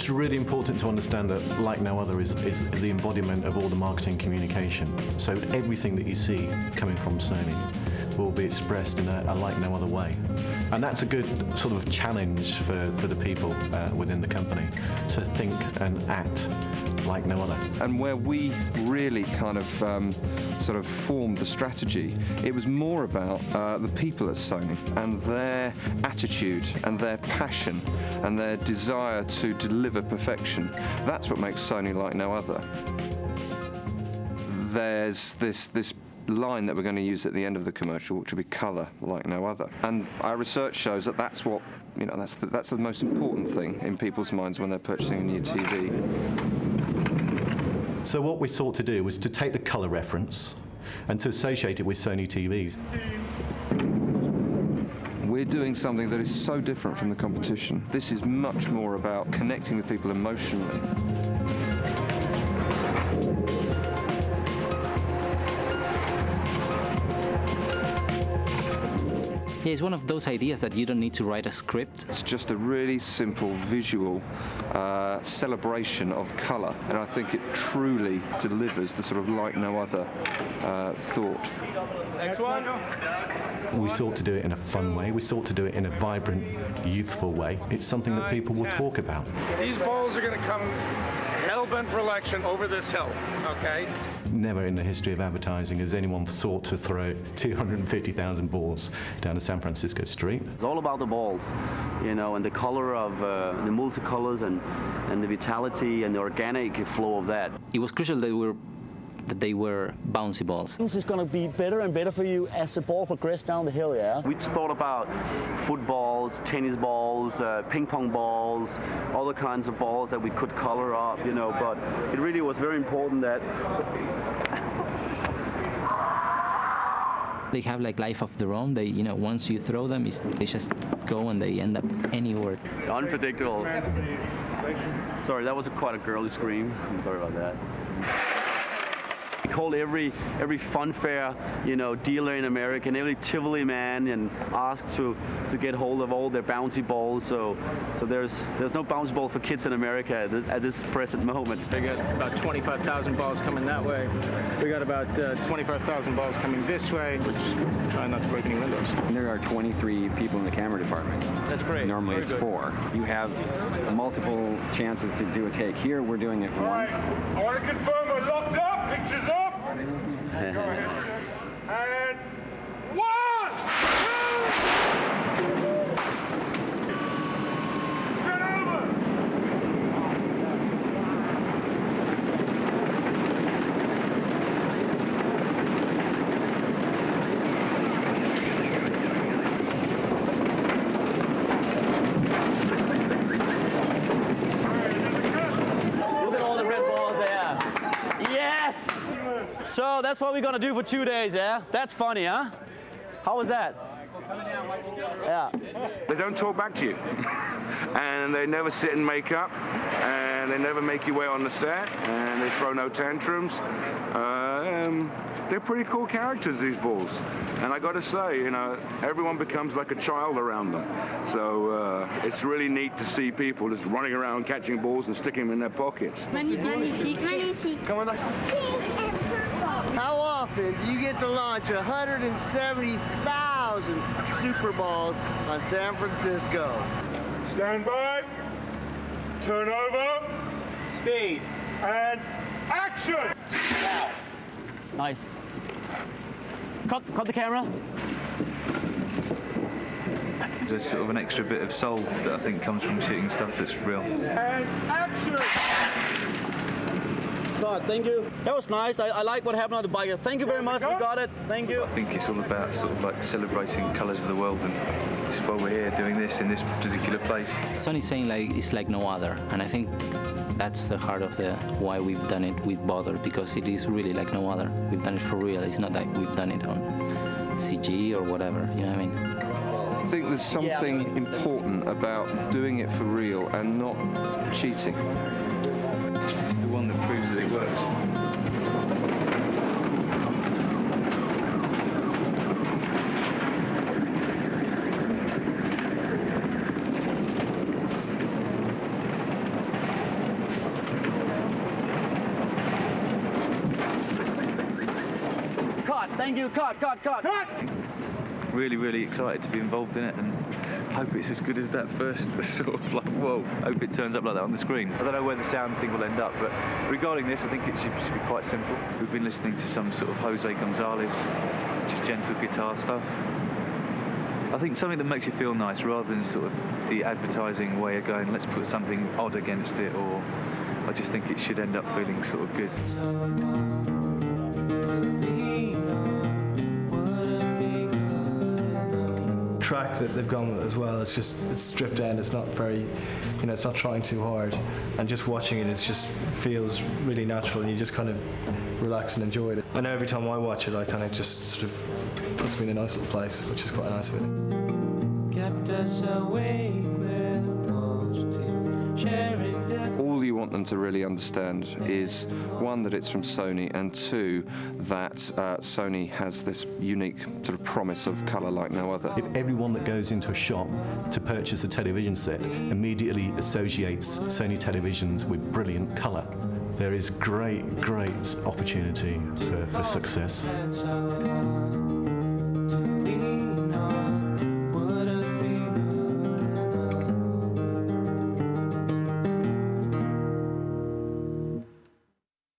It's really important to understand that Like No Other is the embodiment of all the marketing communication. So everything that you see coming from Sony will be expressed in a like no other way. And that's a good sort of challenge for the people within the company to think and act like no other. And where we really kind of sort of formed the strategy, it was more about the people at Sony and their attitude and their passion and their desire to deliver perfection. That's what makes Sony like no other. There's this line that we're going to use at the end of the commercial, which will be colour like no other. And our research shows that that's what, you know, that's the most important thing in people's minds when they're purchasing a new TV. So what we sought to do was to take the colour reference and to associate it with Sony TVs. We're doing something that is so different from the competition. This is much more about connecting with people emotionally. Yeah, it's one of those ideas that you don't need to write a script. It's just a really simple visual celebration of colour, and I think it truly delivers the sort of like no other thought. Next one. We sought to do it in a fun way. We sought to do it in a vibrant, youthful way. It's something that people will talk about. These balls are going to come hell-bent for election over this hill, okay? Never in the history of advertising has anyone sought to throw 250,000 balls down a San Francisco street. It's all about the balls, you know, and the color of the multicolors and the vitality and the organic flow of that. It was crucial that they were bouncy balls. This is going to be better and better for you as the ball progresses down the hill, yeah? We just thought about footballs, tennis balls, ping pong balls, other kinds of balls that we could color up, you know, but it really was very important that they have like life of their own. They, you know, once you throw them, they just go and they end up anywhere. Unpredictable. Sorry, that was quite a girly scream. I'm sorry about that. We called every fun fair, you know, dealer in America and every Tivoli man and asked to get hold of all their bouncy balls. So there's no bouncy ball for kids in America at this present moment. They got about 25,000 balls coming that way. We got about 25,000 balls coming this way, which try not to break any windows. There are 23 people in the camera department. That's great. Normally Very it's good. 4. You have multiple chances to do a take. Here we're doing it once. I want to confirm we're locked up. Pictures up. Go ahead. And 1, 2. Get over. Look at all the red balls there. Yes! So that's what we're going to do for 2 days, yeah? That's funny, huh? How was that? Yeah. They don't talk back to you. And they never sit and make up. And they never make you wait on the set. And they throw no tantrums. They're pretty cool characters, these balls. And I got to say, you know, everyone becomes like a child around them. So it's really neat to see people just running around catching balls and sticking them in their pockets. Magnifique. Magnifique. Come on. How often do you get to launch 170,000 Super Balls on San Francisco? Stand by. Turn over. Speed. And action. Now. Nice. Cut the camera. There's sort of an extra bit of soul that I think comes from shooting stuff that's real. And action. God, thank you. That was nice. I like what happened on the bike. Thank you very much. We got it. Thank you. I think it's all about sort of like celebrating colours of the world, and this is why we're here doing this in this particular place. Sony's saying like it's like no other, and I think that's the heart of why we've done it with Bother, because it is really like no other. We've done it for real. It's not like we've done it on CG or whatever. You know what I mean? I think there's something important about doing it for real and not cheating. It's the one that proves that it works. Thank you. Cut. Really, really excited to be involved in it, and hope it's as good as that first sort of like, whoa, hope it turns up like that on the screen. I don't know where the sound thing will end up, but regarding this, I think it should be quite simple. We've been listening to some sort of Jose Gonzalez, just gentle guitar stuff. I think something that makes you feel nice rather than sort of the advertising way of going, let's put something odd against it, or I just think it should end up feeling sort of good. Track that they've gone with as well, it's stripped down, it's not very, it's not trying too hard, and just watching it just feels really natural, and you just kind of relax and enjoy it. I know every time I watch it I kind of just sort of puts me in a nice little place, which is quite a nice feeling. Kept us awake with all you want them to really understand is, one, that it's from Sony, and two, that Sony has this unique sort of promise of colour like no other. If everyone that goes into a shop to purchase a television set immediately associates Sony televisions with brilliant colour, there is great opportunity for success.